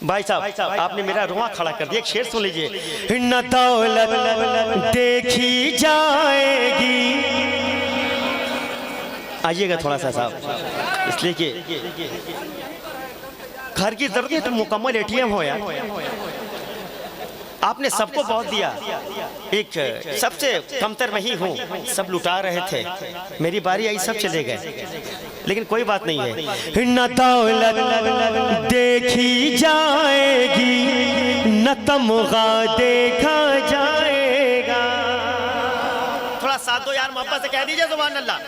भाई साहब आपने मेरा रुआ खड़ा कर दिया। एक शेर सुन लीजिए। न दौलत देखी जाएगी, आइएगा थोड़ा सा साहब, इसलिए कि घर की जरूरत है तो मुकम्मल एटीएम हो यार। आपने सबको बहुत दिया, एक सबसे कमतर मैं ही हूँ, सब लुटा रहे थे, मेरी बारी आई सब चले गए, लेकिन कोई बात नहीं है। न दौलत देखी जाएगी, न तमगा देखा जाएगा। थोड़ा साथ दो यार, मोहब्बत से कह दीजिए सुभान अल्लाह।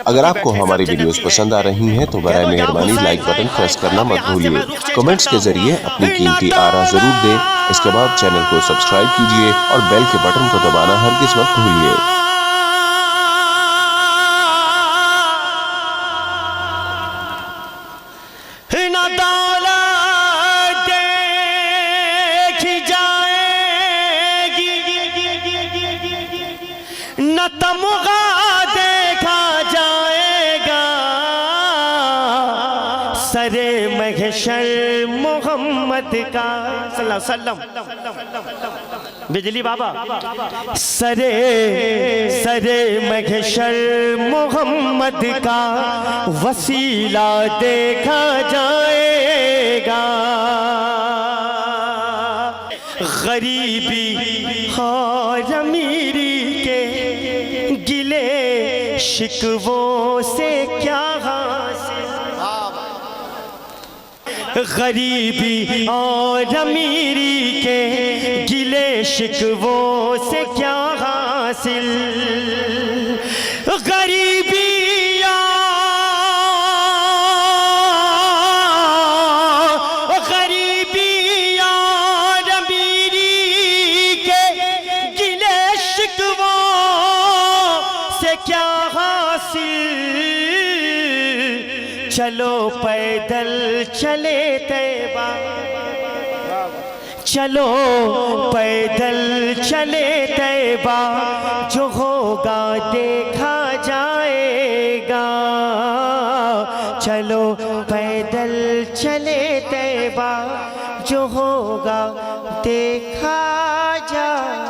अगर आपको हमारी वीडियोस पसंद आ रही हैं तो बराए मेहरबानी लाइक बटन प्रेस करना मत भूलिए। कमेंट्स के जरिए अपनी कीमती आरा जरूर दें। इसके बाद चैनल को सब्सक्राइब कीजिए और बेल के बटन को दबाना हरगिज़ मत भूलिए। न तमगा देखा जाएगा, सरे महशर मोहम्मद का सल्लल्लाहु अलैहि वसल्लम। बिजली बाबा सरे महशर मोहम्मद का वसीला देखा जाएगा। गरीबी और अमीरी के गिले शिकवों से क्या हासिल, गरीबी और अमीरी के गिले शिकवों से क्या हासिल। गरीबी क्या हासिल, चलो पैदल चले तैबा, चलो पैदल चले तैबा, जो होगा देखा जाएगा। चलो पैदल चले तैबा, जो होगा देखा जाएगा।